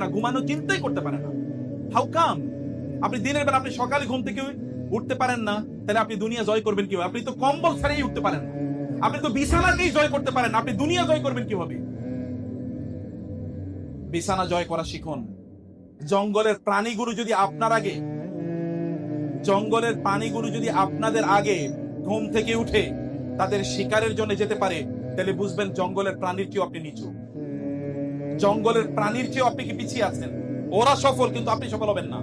না, ঘুমানো চিন্তাই করতে পারে না। How come? আপনি দিনের বেলা আপনি সকালে ঘুম থেকে উঠতে পারেন না, তাহলে আপনি দুনিয়া জয় করবেন কিভাবে? আপনি তো কম্বল ছাড়াই উঠতে পারেন না, আপনি তো বিছানাকেই জয় করতে পারেন, আপনি দুনিয়া জয় করবেন কিভাবে? বিছানা জয় করা শিখুন। জঙ্গলের প্রাণীগুলো যদি আপনাদের আগে ঘুম থেকে উঠে তাদের শিকারের জন্য যেতে পারে, তাহলে বুঝবেন জঙ্গলের প্রাণীর চেয়েও আপনি নিচু, জঙ্গলের প্রাণীর চেয়েও আপনি কি পিছিয়ে আছেন। ওরা সফল, কিন্তু আপনি সফল হবেন না।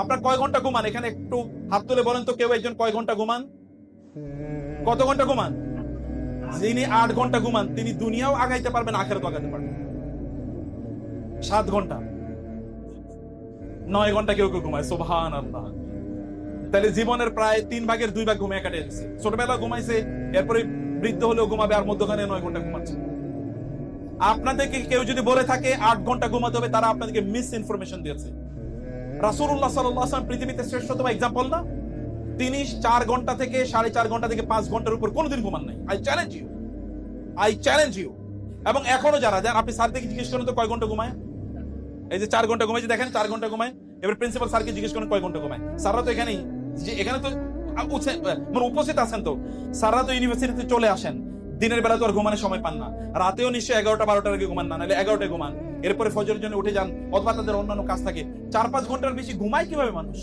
আপনার কয় ঘন্টা ঘুমান? এখানে একটু হাত তুলে বলেন তো, কেউ একজন কয় ঘন্টা ঘুমান? কত ঘন্টা ঘুমান? যিনি 8 ঘন্টা ঘুমান তিনি দুনিয়াও আগাইতে পারবেন, আখেরাতও আগাইতে পারবেন। 7 ঘন্টা, 9 ঘন্টা কেউ কেউ ঘুমায়, সুবহানাল্লাহ। তাহলে জীবনের প্রায় 3 ভাগের 2 ভাগ ঘুমিয়ে কাটিয়ে দিচ্ছে। ছোটবেলা ঘুমাইছে, এরপরে বৃদ্ধ হলেও ঘুমাবে, আর মধ্যখানে 9 ঘন্টা ঘুমাচ্ছে। আপনাদেরকে কেউ যদি বলে থাকে 8 ঘন্টা ঘুমাতে হবে, তারা আপনাদেরকে মিস ইনফরমেশন দিয়েছে। রাসূলুল্লাহ সাল্লাল্লাহু আলাইহি ওয়াসাল্লাম পৃথিবীতে শ্রেষ্ঠতম एग्जांपल না? তিনি 4 ঘন্টা থেকে 4.5 ঘন্টা থেকে 5 ঘন্টার উপর কোনোদিন ঘুমান নাই। I challenge you. এবং এখনো যারা আপনি স্যার থেকে জিজ্ঞেস করেন তো কয় ঘন্টা ঘুমায়? এই যে 4 ঘন্টা ঘুমাইছে, দেখেন 4 ঘন্টা ঘুমায়। এবার প্রিন্সিপাল স্যারকে জিজ্ঞেস করেন কয় ঘন্টা ঘুমায়। স্যাররা তো এখানে তো উপস্থিত আছেন, তো স্যাররা তো ইউনিভার্সিটিতে চলে আসেন, দিনের বেলা তো আর ঘুমানোর সময় পান না, রাতেও নিশ্চয়ই 11টা-12টার আগে ঘুমান না, নাহলে 11টায় ঘুমান, এরপরে ফজরের জন্য উঠে যান, অথবা তাদের অন্যান্য কাজ থাকে। 4-5 ঘন্টার বেশি ঘুমায় কিভাবে মানুষ?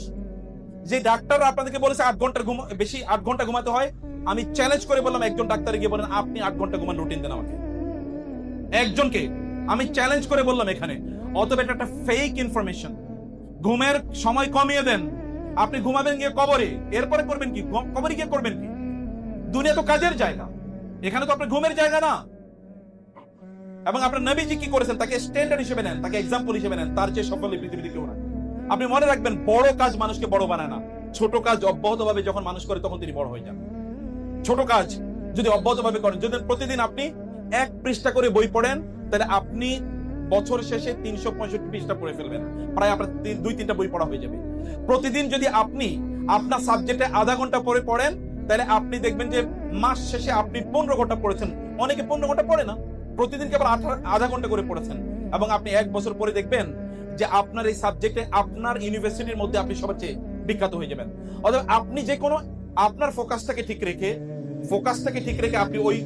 যে ডাক্তার আপনাদেরকে বলেছে 8 ঘন্টার বেশি 8 ঘন্টা ঘুমাতে হয়, আমি চ্যালেঞ্জ করে বললাম একজন ডাক্তার গিয়ে বলেন আপনি 8 ঘন্টা ঘুমান, রুটিন দেন আমাকে। একজনকে আমি চ্যালেঞ্জ করে বললাম এখানে। অতএব এটা একটা ফেক ইনফরমেশন। ঘুমের সময় কমিয়ে দেন। আপনি ঘুমাবেন গিয়ে কবরে, এরপরে করবেন কি? কবরে গিয়ে করবেন কি? দুনিয়া তো কাজের জায়গা, এখানে তো আপনার ঘুমের জায়গা না। এবং আপনার নবীজি কি করেছেন তাকে স্ট্যান্ডার্ড হিসেবে নেন, তাকে এক্সাম্পল হিসেবে নেন, তার চেয়ে সফল এই পৃথিবীতে কেউ না। আপনি মনে রাখবেন, বড় কাজ মানুষকে বড় বানায় না, ছোট কাজ অব্যাহতভাবে যখন মানুষ করে তখন তিনি বড় হয়ে যান। ছোট কাজ যদি অব্যাহতভাবে করেন, যদি প্রতিদিন আপনি 1 পৃষ্ঠা করে বই পড়েন, তাহলে আপনি বছর শেষে 365 পৃষ্ঠা পড়ে ফেলবেন, প্রায় আপনার 2-3টা বই পড়া হয়ে যাবে। প্রতিদিন যদি আপনি আপনার সাবজেক্টে আধা ঘন্টা পরে পড়েন, তাহলে আপনি দেখবেন যে মাস শেষে আপনি 15 ঘন্টা পড়েছেন। অনেকে 15 ঘন্টা পড়ে না, প্রতিদিন কেবল আধা ঘন্টা করে পড়েছেন, এবং আপনি 1 বছর পরে দেখবেন যে আপনার এই সাবজেক্টে আপনার ইউনিভার্সিটির মধ্যে আপনি সবার চেয়ে বিখ্যাত হয়ে যাবেন। অথবা আপনি যে কোনো আপনার ফোকাসটাকে ঠিক রেখে আপনি ওই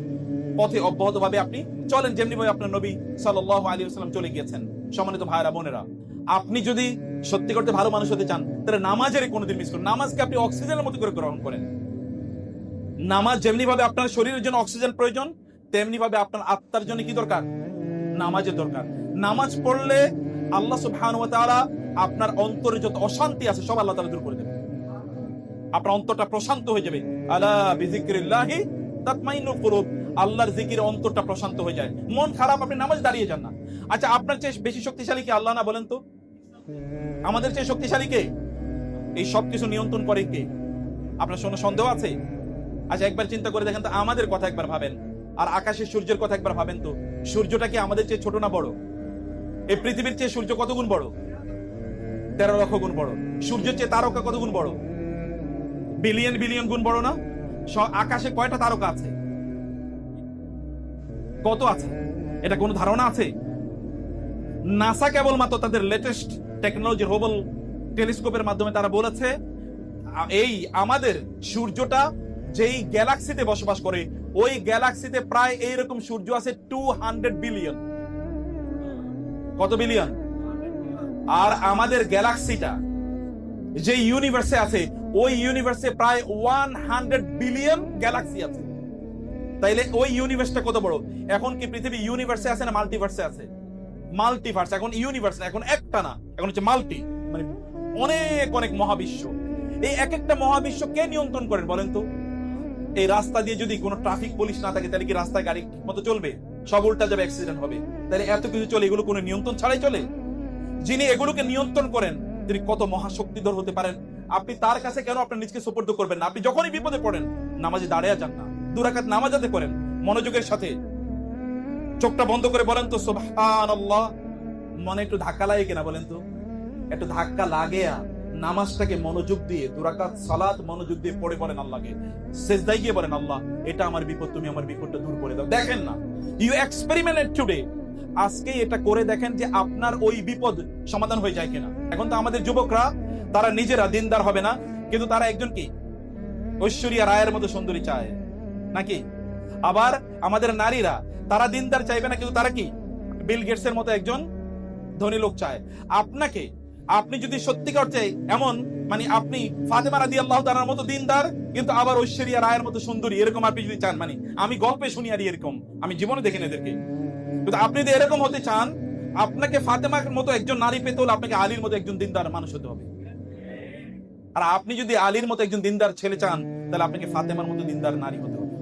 পথে অব্যাহতভাবে আপনি চলেন, যেমনি ভাবে আপনার নবী সাল্লাল্লাহু আলাইহি ওয়াসাল্লাম চলে গিয়েছেন। সম্মানিত ভাইরা বোনেরা, আপনি যদি সত্যি করতে ভালো মানুষ হতে চান, তাহলে নামাজের কোনোদিন মিস করুন। নামাজকে আপনি অক্সিজেনের মতো করে গ্রহণ করেন। নামাজ যেমনি ভাবে আপনার শরীরের জন্য অক্সিজেন প্রয়োজন, তেমনি ভাবে আপনার আত্মার জন্য কি দরকার? নামাজের দরকার। নামাজ পড়লে আল্লাহ সুবহানাহু ওয়া তাআলা আপনার অন্তরে যত অশান্তি আছে সব আল্লাহ তাআলা দূর করে দেবেন। আপনার অন্তরটা প্রশান্ত হয়ে যাবে। আলা বিযিকরিল্লাহি তাতমাইন্নুল কুলুব। আল্লাহর জিকিরে অন্তরটা প্রশান্ত হয়ে যায়। মন খারাপ, আপনি নামাজ দাঁড়িয়ে যান না। আচ্ছা, আপনার চেয়ে বেশি শক্তিশালী কি আল্লাহ না? বলেন তো, আমাদের চেয়ে শক্তিশালী কে? এই সবকিছু নিয়ন্ত্রণ করে কে? আপনার কোনো সন্দেহ আছে? আচ্ছা, একবার চিন্তা করে দেখেন তো, আমাদের কথা একবার ভাবেন, আর আকাশের সূর্যের কথা একবার ভাবেন তো। সূর্যটা কি আমাদের চেয়ে ছোট না বড়? এই পৃথিবীর চেয়ে সূর্য কত গুণ বড়? 13 লক্ষ গুণ বড়। সূর্যের চেয়ে তারকা কত গুণ বড়? বিলিয়ন বিলিয়ন গুণ বড় না? আকাশে কয়টা তারকা আছে? কত আছে? এটা কোনো ধারণা আছে? নাসা কেবলমাত্র তাদের লেটেস্ট টেকনোলজি হাবল টেলিস্কোপের মাধ্যমে তারা বলেছে, এই আমাদের সূর্যটা যেই গ্যালাক্সিতে বসবাস করে, ওই গ্যালাক্সিতে প্রায় এইরকম সূর্য আছে 200 বিলিয়ন। কত বিলিয়ন? আর আমাদের গ্যালাক্সিটা যে ইউনিভার্সে আছে, ওই ইউনিভার্সে প্রায় 100 বিলিয়ন গ্যালাক্সি আছে। তাইলে ওই ইউনিভার্সটা কত বড়? এখন কি পৃথিবী ইউনিভার্সে আছে না মাল্টিভার্সে আছে? মাল্টিভার্স। এখন ইউনিভার্স না, এখন একটা না, এখন হচ্ছে মাল্টি, মানে অনেক অনেক মহাবিশ্ব। এই এক একটা মহাবিশ্ব কে নিয়ন্ত্রণ করেন বলেন তো? এই রাস্তা দিয়ে যদি কোনো ট্রাফিক পুলিশ না থাকে, তাহলে কি রাস্তায় গাড়ি মতো চলবে? সব উল্টা যাবে, অ্যাক্সিডেন্ট হবে। তাহলে এত কিছু চলে, এগুলো কোনো নিয়ন্ত্রণ ছাড়াই চলে? যিনি এগুলোকে নিয়ন্ত্রণ করেন, তিনি কত মহাশক্তিধর হতে পারেন। আপনি তার কাছে কেন আপনার নিজকে সুপর্দ করবেন না? আপনি যখনই বিপদে পড়েন, নামাজে দাঁড়িয়ে যান না, 2 রাকাত নামাজ আদায় করেন মনোযোগের সাথে। চোখটা বন্ধ করে বলেন তো সুবহানাল্লাহ। মনে একটু ধাক্কা লাগে কিনা বলেন তো? একটু ধাক্কা লাগে। নামাজটাকে মনোযোগ দিয়ে 2 রাকাত সালাত মনোযোগ দিয়ে পড়ে বলেন আল্লাহকে, সিজদায় গিয়ে বলেন, আল্লাহ এটা আমার বিপদ, তুমি আমার বিপদটা দূর করে দাও। দেখেন না, ইউ এক্সপেরিমেন্ট টুডে। আজকে এটা করে দেখেন যে আপনার ওই বিপদ সমাধান হয়ে যায় কিনা। এখন তো আমাদের যুবকরা তারা নিজেরা দিনদার হবে না, কিন্তু তারা একজন কি ঐশ্বরিয়া রায়ের মতো সুন্দরী চায় নাকি? আবার আমাদের নারীরা তারা দিনদার চাইবে না, কিন্তু তারা কি বিল গেটস এর মতো একজন ধনী লোক চায়। আপনাকে, আপনি যদি সত্যিকার চাই এমন, মানে আপনি ফাতেমা রাদিয়াল্লাহু তাআলার মতো দিনদার কিন্তু আবার ঐশ্বরিয়া রায়ের মতো সুন্দরী, এরকম আপনি যদি চান, মানে আমি গল্পে শুনি আর এরকম, আমি জীবনে দেখিনি এদেরকে, কিন্তু আপনি যদি এরকম হতে চান, আপনাকে ফাতেমার মতো একজন নারী পেতে হলে আপনাকে আলীর মতো একজন দিনদার মানুষ হতে হবে। আর আপনি যদি আলীর মতো একজন দিনদার ছেলে চান, তাহলে আপনাকে ফাতেমার মতো দিনদার নারী হতে হবে,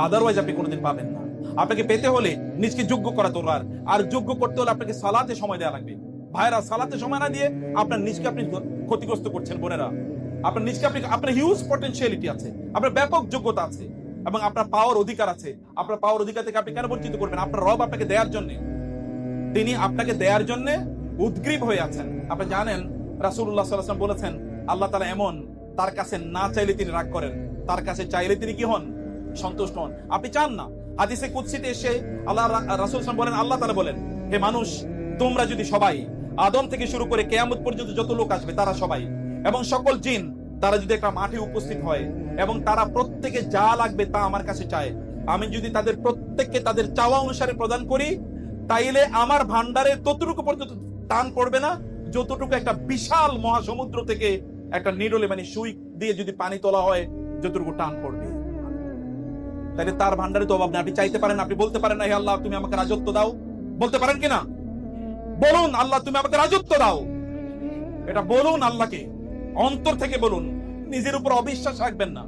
আদারওয়াইজ আপনি কোনোদিন পাবেন না। আপনাকে পেতে হলে নিজকে যোগ্য করা দরকার, আর যোগ্য করতে হলে আপনাকে সালাতে সময় দেওয়া লাগবে। ভাইরা, সালাতে সময় না দিয়ে আপনার নিজকে আপনি ক্ষতিগ্রস্ত করছেন। বোনেরা, আপনার নিজকে আপনার হিউজ পটেনশিয়ালিটি আছে, আপনার ব্যাপক যোগ্যতা আছে এবং আপনার পাওয়ার অধিকার আছে। আপনার পাওয়ার অধিকার থেকে আপনি কেন বঞ্চিত করবেন? আপনার রব আপনাকে দেওয়ার জন্য, তিনি আপনাকে দেওয়ার জন্য উদ্গ্রীব হয়ে আছেন। আপনি জানেন রাসূলুল্লাহ সাল্লাল্লাহু আলাইহি ওয়াসাল্লাম বলেছেন, আল্লাহ তাআলা এমন, তার কাছে না চাইলে তিনি রাগ করেন, তার কাছে চাইলে তিনি কি হন? সন্তুষ্ট হন। আপনি চান না। হাদিসে কুদসিতে এসে আল্লাহ রাসূল সাল্লাল্লাহু আলাইহি ওয়াসাল্লাম বলেন, আল্লাহ তাআলা বলেন, হে মানুষ, তোমরা যদি সবাই, আদম থেকে শুরু করে কিয়ামত পর্যন্ত যত লোক আসবে তারা সবাই, এবং সকল জিন, তারা যদি একটা মাঠে উপস্থিত হয় এবং তারা প্রত্যেকে যা লাগবে তা আমার কাছে চায়, আমি যদি তাদের প্রত্যেককে তাদের চাওয়া অনুসারে প্রদান করি, তাইলে আমার ভান্ডারের ততটুকু পর্যন্ত টান পড়বে না যতটুকু একটা বিশাল মহাসমুদ্র থেকে একটা নিডলে, মানে সুই দিয়ে যদি পানি তোলা হয় যতটুকু টান পড়বে। তাহলে তার ভান্ডারে তো অভাব নেই। আপনি চাইতে পারেন, আপনি বলতে পারেন না, হে আল্লাহ তুমি আমাকে রাজত্ব দাও, বলতে পারেন কিনা? বলুন, আল্লাহ তুমি আমাকে রাজত্ব দাও, এটা বলুন আল্লাহকে, অন্তর থেকে বলুন, নিজের উপর অবিশ্বাস রাখবেন না।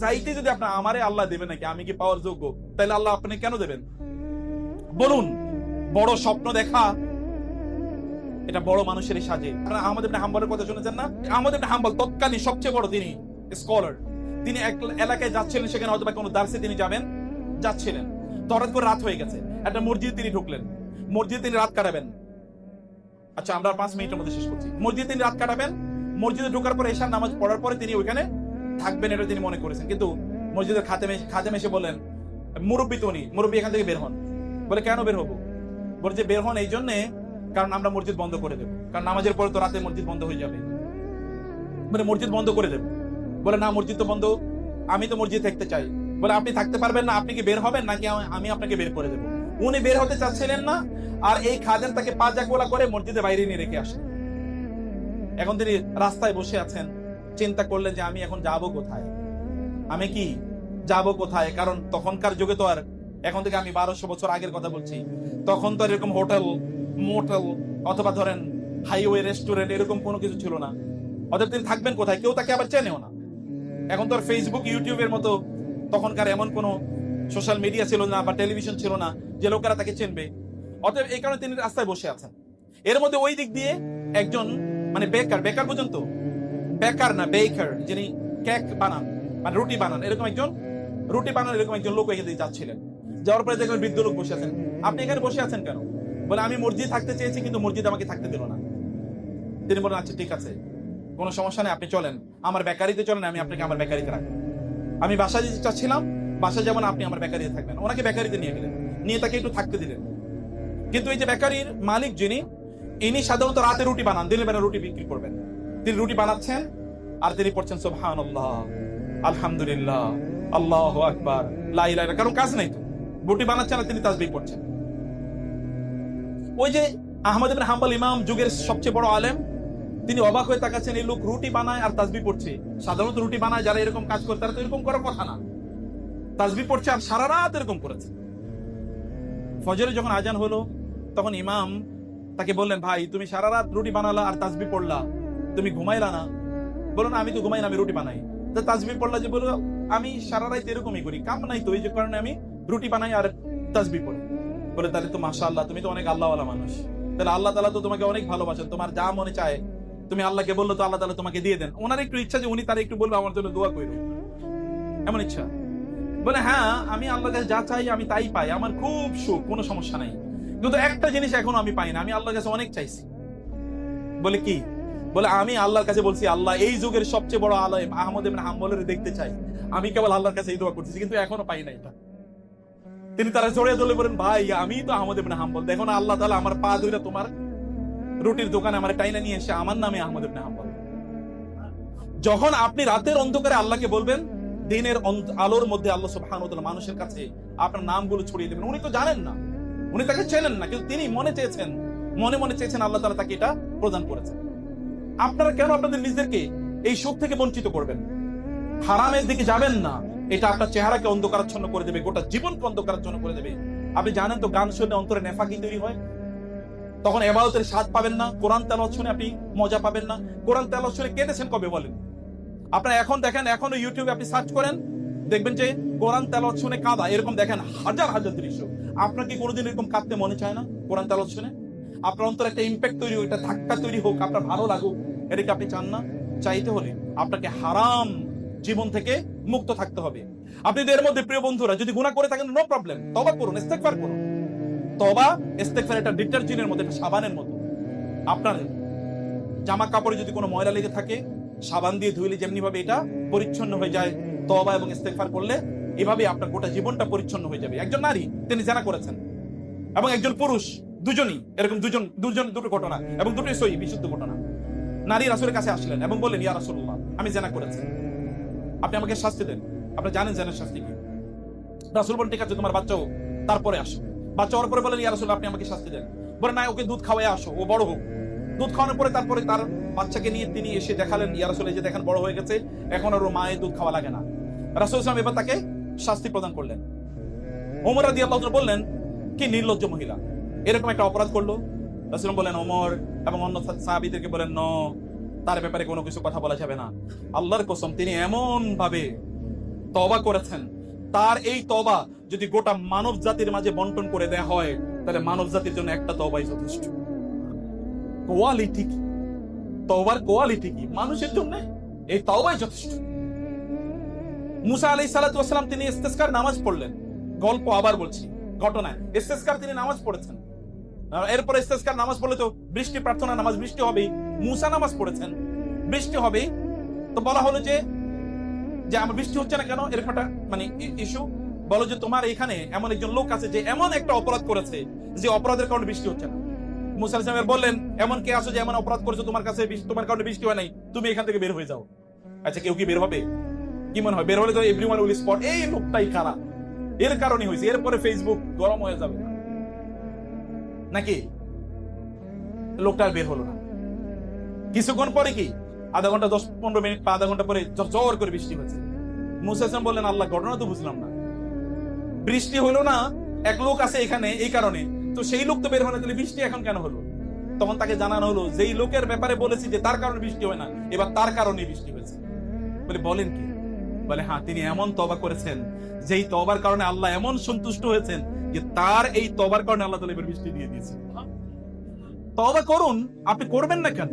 চাইতে যদি আপনার আমারে আল্লাহ দেবে নাকি, আমি কি পাওয়ার যোগ্য, তাহলে আল্লাহ আপনি কেন দেবেন? বলুন। বড় স্বপ্ন দেখা এটা বড় মানুষের সাজে। আপনারা আহমদ ইবনে হাম্বলের কথা শুনেছেন না? আহমদ ইবনে হাম্বল তৎকালীন সবচেয়ে বড় তিনি স্কলার। তিনি এক এলাকায় যাচ্ছিলেন, সেখানে হয়তো বা কোনো দার্সে তিনি যাচ্ছিলেন। তো হঠাৎ করে রাত হয়ে গেছে, একটা মসজিদে তিনি ঢুকলেন। মসজিদে তিনি রাত কাটাবেন। আচ্ছা, আমরা 5 মিনিটের মধ্যে শেষ করছি। মসজিদে তিনি রাত কাটাবেন। মসজিদে ঢোকার পরে এশার নামাজ পড়ার পরে তিনি ওইখানে থাকবেন, এটা তিনি মনে করেছেন। কিন্তু মসজিদের খাদেম এসে বলেন, মুরব্বী তো উনি, মুরব্বী এখান থেকে বের হন। বলে কেন বের হবো? বলে যে বের হন এই জন্যে, কারণ আমরা মসজিদ বন্ধ করে দেবো, কারণ নামাজের পরে তো রাতে মসজিদ বন্ধ হয়ে যাবে। বলে মসজিদ বন্ধ করে দেবো। বলে না, মসজিদ তো বন্ধ, আমি তো মসজিদ থাকতে চাই। বলে আপনি থাকতে পারবেন না, আপনি কি বের হবেন নাকি আমি আপনাকে বের করে দেবো? উনি বের হতে চাচ্ছিলেন না, আর এই খাদেম তাকে পাজা গোলা করে মসজিদের বাইরে নিয়ে রেখে আসেন। এখন তিনি রাস্তায় বসে আছেন, চিন্তা করলেন যে আমি এখন যাবো কোথায়, আমি কি যাবো কোথায়? কারণ তখনকার যুগে তো আর, এখন থেকে আমি 1200 বছর আগের কথা বলছি, তখন তো এরকম হোটেল, মোটেল অথবা ধরেন হাইওয়ে রেস্টুরেন্ট এরকম কোনো কিছু ছিল না। অতএব তিনি থাকবেন কোথায়? কেউ তাকে আবার চেনেও না। এখন তো আর ফেসবুক, ইউটিউবের মতো তখনকার এমন কোনো সোশ্যাল মিডিয়া ছিল না বা টেলিভিশন ছিল না যে লোকেরা তাকে চিনবে। অতএব এই কারণে তিনি রাস্তায় বসে আছেন। এর মধ্যে ওই দিক দিয়ে একজন, মানে বেকার পর্যন্ত, বেকার না বেকার, যিনি কেক বানান, মানে রুটি বানান, এরকম একজন লোক এখানে যাচ্ছিলেন। যাওয়ার পরে দেখবেন বৃদ্ধ লোক বসে আছেন। আপনি এখানে বসে আছেন কেন? বলে আমি মসজিদ থাকতে চেয়েছি, কিন্তু মসজিদ আমাকে থাকতে দিল না। তিনি বলেন আচ্ছা ঠিক আছে, কোনো সমস্যা নেই, আপনি চলেন আমার বেকারিতে চলেন, আমি আপনাকে আমার বেকারিতে রাখবো। আমি বাসায় যেতে চাচ্ছিলাম, বাসায় যেমন আপনি আমার বেকারিতে থাকবেন। ওনাকে বেকারিতে নিয়ে গেলেন, নিয়ে তাকে একটু থাকতে দিলেন। কিন্তু এই যে বেকারির মালিক যিনি, ইনি সাধারণত রাতে রুটি বানান, দিনের বেলা রুটি বিক্রি করবেন। তিনি রুটি বানাচ্ছেন আর তিনি পড়ছেন সুবহানাল্লাহ, আলহামদুলিল্লাহ, আল্লাহু আকবার, লা ইলাহা ইল্লাল্লাহ। কারণ কাজ নাই তো, রুটি বানাচ্ছেন আর তিনি তাসবিহ পড়ছেন। ওই যে আহমদ ইবনে হাম্বল ইমাম, যুগের সবচেয়ে বড় আলেম, তিনি অবাক হয়ে তাকাচ্ছেন, এই লোক রুটি বানায় আর তাসবিহ পড়ছে। সাধারণত রুটি বানায় যারা এরকম কাজ করে তারা তো এরকম করার কথা না, তাসবিহ পড়ছে আর সারা রাত এরকম করেছে। ফজরে যখন আজান হলো তখন ইমাম তাকে বললেন, ভাই তুমি সারা রাত রুটি বানালা আর তাসবিহ পড়লা, তুমি ঘুমাইলা না? বলো না, আমি তো ঘুমাই না, আমি রুটি বানাই। তাসবিহ পড়লা যে? বলো আমি সারা রাত এরকমই করি, কাম নাই তো, এই যে কারণে আমি রুটি বানাই আর তাসবিহ পড়ি। বলে তাহলে তো মাশাআল্লাহ, তুমি তো অনেক আল্লাহওয়ালা মানুষ, তাহলে আল্লাহ তাআলা তো তোমাকে অনেক ভালোবাসেন, তোমার যা মনে চায় তুমি আল্লাহকে বললো তো আল্লাহ তাআলা তোমাকে দিয়ে দেন। ওনার একটু ইচ্ছা যে উনি তার একটু বলবো আমার জন্য দোয়া করো, এমন ইচ্ছা। বলে হ্যাঁ, আমি আল্লাহর কাছে যা চাই আমি তাই পাই, আমার খুব সুখ, কোনো সমস্যা নাই। কিন্তু একটা জিনিস এখনো আমি পাই না, আমি আল্লাহর কাছে অনেক চাইছি। বলে কি? বলে আমি আল্লাহর কাছে বলছি, আল্লাহ এই যুগের সবচেয়ে বড় আলেম আহমদ ইবনে হাম্বলের দেখতে চাই, আমি কেবল আল্লাহর কাছে এই দোয়া করতেছি, কিন্তু এখনো পাই না এটা। তিনি তারা জড়িয়ে ধরলে বলেন, ভাই আমি তো আহমদ ইবনে হাম্বল, দেখো না আল্লাহ তাআলা আমার পা ধরে তোমার রুটির দোকানে আমার টাইনা নিয়ে এসে আমার নামে আহমদ ইবনে হাম্বল। যখন আপনি রাতের অন্ধকারে আল্লাহকে বলবেন, দিনের আলোর মধ্যে আল্লাহ সুবহানাহু ওয়া তাআলা মানুষের কাছে আপনার নামগুলো ছড়িয়ে দেবেন। উনি তো জানেন না, উনি তাকে চেনেন না, কিন্তু তিনি মনে মনে চেয়েছেন, আল্লাহ তাআলা তাকে এটা প্রদান করেছেন। আপনারা কেন আপনাদের নিজেদেরকে এই সুখ থেকে বঞ্চিত করবেন? হারামের দিকে যাবেন না, এটা আপনার চেহারাকে অন্ধকারাচ্ছন্ন করে দেবে, গোটা জীবনকে অন্ধকারাচ্ছন্ন করে দেবে। আপনি জানেন তো, গান শুনে অন্তরে নেফাকি তৈরি হয়, তখন ইবাদতের স্বাদ পাবেন না। কোরআন তেলাওয়াত শুনে আপনি মজা পাবেন না। কোরআন তেলাওয়াত শুনে কেঁদেছেন কবে বলেন? আপনারা এখন দেখেন, এখনো ইউটিউবে আপনি সার্চ করেন, দেখবেন যে কোরআন তেলাওয়াত শুনে কাঁদা, এরকম দেখেন হাজার হাজার দৃশ্য। আপনার কি কোনোদিন এরকম কাঁদতে মনে চায় না? কোরআন তেলাওয়াত শুনে আপনার অন্তরে একটা ইম্প্যাক্ট তৈরি হোক, একটা ধাক্কা তৈরি হোক, আপনার ভালো লাগুক, এটাকে আপনি চান না? চাইতে হলে আপনাকে হারাম জীবন থেকে মুক্ত থাকতে হবে। আপনি এর মধ্যে, প্রিয় বন্ধুরা, যদি গুনাহ করে থাকেন, নো প্রবলেম, তওবা করুন, ইস্তেগফার করুন। তওবা ইস্তেগফার এটা ডিটারজেন্টের মতো, এটা সাবানের মতো। আপনার জামা কাপড়ে যদি কোনো ময়লা লেগে থাকে, সাবান দিয়ে ধুইলে যেমনি ভাবে এটা পরিচ্ছন্ন হয়ে যায়, তওবা এবং ইস্তেগফার করলে এভাবে আপনার গোটা জীবনটা পরিচ্ছন্ন হয়ে যাবে। একজন নারী, তিনি জিনা করেছেন, এবং একজন পুরুষ, দুজনই এরকম, দুটো ঘটনা, এবং দুটোই সহিহ বিশুদ্ধ ঘটনা। নারী রাসূলের কাছে আসলেন এবং বললেন, ইয়া রাসূলুল্লাহ, আমি জিনা করেছি, আপনি আমাকে শাস্তি দেন। আপনি জানেন জিনার শাস্তি কি? রাসূল বলেন, ঠিক আছে, তোমার বাচ্চা হোক, তারপরে আসো। বাচ্চা হওয়ার পরে বলেন, ইয়া রাসূলুল্লাহ, আপনি আমাকে শাস্তি দেন। বলেন, না, ওকে দুধ খাওয়ায় আসো, ও বড় হোক। দুধ খাওয়ানোর পরে তারপরে তার বাচ্চাকে নিয়ে তিনি এসে দেখালেন, ইয়া রাসূল, এই যে দেখেন বড় হয়ে গেছে, এখন আর ওর মায়ের দুধ খাওয়া লাগে না। রাসূল সাল্লাল্লাহু আলাইহি ওয়াসাল্লাম এবার তাকে শাস্তি প্রদান করলেন। ওমর রাদিয়াল্লাহু আনহু বললেন, কি নির্লজ্জ মহিলা, এরকম একটা অপরাধ করলো। রাসূল বলেন, ওমর এবং অন্য সাহাবীদেরকে বলেন, ন, তার ব্যাপারে কোনো কিছু কথা বলা যাবে না। আল্লাহর কসম, তিনি এমন ভাবে তওবা করেছেন, তার এই তওবা যদি গোটা মানব জাতির মাঝে বন্টন করে দেয়া হয়, তাহলে মানব জাতির জন্য একটা তওবাই যথেষ্ট। কোয়ালিটি কি, তওবার কোয়ালিটি কি, মানুষের জন্য এই তওবাই যথেষ্ট। মুসা আলাইহিস সালাতু ওয়াস সালাম, তিনি ইস্তেসকার নামাজ পড়লেন। গল্প আবার বলছি, ঘটনা। ইস্তেসকার তিনি নামাজ পড়েছেন, এরপরে ইস্তেসকার নামাজ পড়লে তো বৃষ্টি প্রার্থনা নামাজ, বৃষ্টি হবেই। মুসা নামাজ পড়েছেন, বৃষ্টি হবেই। তো বলা হলো যে আমার বৃষ্টি হচ্ছে না কেন, এরকম একটা মানে ইস্যু। বলো যে তোমার এখানে এমন একজন লোক আছে যে এমন একটা অপরাধ করেছে, যে অপরাধের কারণে বৃষ্টি হচ্ছে না। মুসা আলাইহিস সালাম বললেন, এমন কে আছো যে এমন অপরাধ করেছো, তোমার কাছে তোমার কারণে বৃষ্টি হয় নাই, তুমি এখান থেকে বের হয়ে যাও। আচ্ছা, কেউ কি বের হবে? কি মনে হয়? বের হলে তো এভরিওয়ান উইল স্পট, এই লোকটাই খারাপ, এর কারণে হয়েছে। এরপরে ফেসবুক গরম হয়ে যাবে নাকি? লোকটা বের হলো না। কিছুক্ষণ পরে কি, আধা ঘন্টা, 10-15 মিনিট বা আধা ঘন্টা পরে জোর করে বৃষ্টি হয়েছে। মুসা আলাইহিস সালাম বললেন, আল্লাহ, ঘটনা তো বুঝলাম না, বৃষ্টি হলো না, এক লোক আছে এখানে এই কারণে, তো সেই লোক তো বের হয় না, তাহলে বৃষ্টি এখন কেন হলো? তখন তাকে জানানো হলো, যেই লোকের ব্যাপারে বলেছি যে তার কারণে বৃষ্টি হয় না, এবার তার কারণে বৃষ্টি হয়েছে। বলেন কি? বলে, হ্যাঁ, তিনি এমন তওবা করেছেন, যেই তওবার কারণে আল্লাহ এমন সন্তুষ্ট হয়েছেন যে তার এই তওবার কারণে আল্লাহ তাআলা এবার বৃষ্টি দিয়ে দিয়েছে। তওবা করুন। আপনি করবেন না কেন?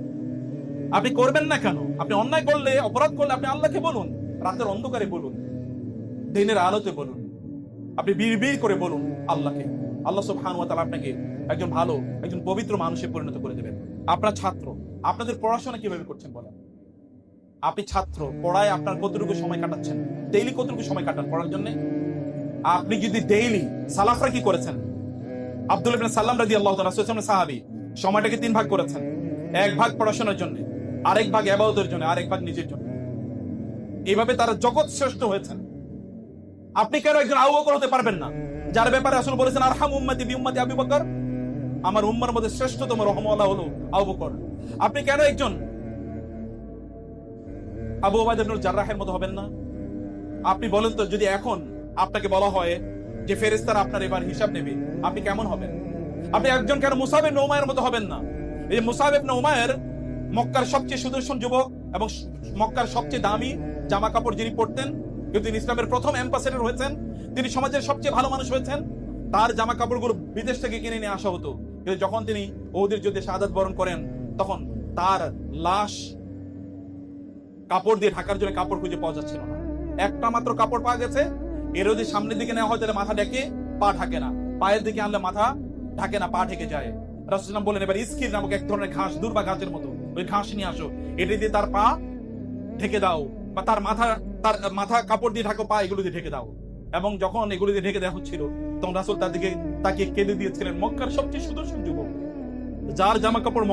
আপনি করবেন না কেন? আপনি অন্যায় করলে, অপরাধ করলে আপনি আল্লাহকে বলুন, রাতের অন্ধকারে বলুন, দিনের আলোতে বলুন, আপনি বিড়বিড় করে বলুন আল্লাহকে। আল্লাহ সুবহানাহু ওয়া তাআলা আপনাকে একজন ভালো, একজন পবিত্র মানুষে পরিণত করে দেবেন। আপনার ছাত্র, আপনাদের পড়াশোনা কিভাবে করছেন বলেন? আপনি ছাত্র, পড়ায় আপনার কতটুকু সময় কাটাচ্ছেন? ডেইলি কতটুকু সময় কাটান পড়ার জন্য? আপনি যদি ডেইলি, সালাফরা কি করেছেন? আব্দুল্লাহ ইবনে সাল্লাম রাদিয়াল্লাহু তাআলা, রাসূলুল্লাহ সাহাবী, সময়টাকে 3 ভাগ করেছেন। 1 ভাগ পড়াশোনার জন্য, আরেক ভাগ ইবাদতের জন্য, আরেক ভাগ নিজের জন্য। এইভাবে তারা জগৎ শ্রেষ্ঠ হয়েছেন। আপনি কেন একজন আবু বকর হতে পারবেন না, যার ব্যাপারে রাসূল বলেছেন, আরহাম উম্মতি বিউম্মতি আবু বকর, আমার উম্মার মধ্যে শ্রেষ্ঠতম রহমওয়ালা হলো আবু বকর। আপনি কেন একজন আবু উবাইদা ইবনে জাররাহের মতো হবেন না? আপনি বলেন তো, যদি এখন আপনাকে বলা হয় যে ফেরেশতারা আপনার এবার হিসাব নেবে, আপনি কেমন হবেন? আপনি একজন কেন মুসাব ইবনে উমাইরের মতো হবেন না? এই যে মুসাব ইবনে উমাইর, মক্কার সবচেয়ে সুদর্শন যুবক এবং মক্কার সবচেয়ে দামি জামা কাপড় যিনি পরতেন, কিন্তু তিনি ইসলামের প্রথম অ্যাম্বাসেডর হয়েছেন, তিনি সমাজের সবচেয়ে ভালো মানুষ হয়েছেন। তার জামা কাপড়গুলো বিদেশ থেকে কিনে নিয়ে আসা হতো, কিন্তু যখন তিনি উহুদের যুদ্ধে শাহাদাত বরণ করেন, তখন তার লাশ কাপড় দিয়ে ঢাকার জন্য কাপড় খুঁজে পাওয়া যাচ্ছিল না। একটা মাত্র কাপড় পাওয়া গেছে, এর যদি সামনের দিকে নেওয়া হয় তাহলে মাথা ঢেকে, পা ঢাকে না, পায়ের দিকে আনলে মাথা ঢাকে না, পা ঢেকে যায়। রাসূলুল্লাহ বলেন, এবার ইসকির নামক এক ধরনের ঘাস, দুর্বা ঘাসের মতো, ওই ঘাস নিয়ে আসো, এটা দিয়ে তার পা ঢেকে দাও, বা তার মাথা কাপড় দিয়ে ঢাকো, পা এগুলো দিয়ে ঢেকে দাও। এবং যখন এগুলি দিয়ে ঢেকে দেওয়া হচ্ছিল তখন রাসূল তার দিকে তাকে কেঁদে দিয়েছিলেন। মক্কার সবচেয়ে সুদর্শন যুবক, যার জামা কাপড়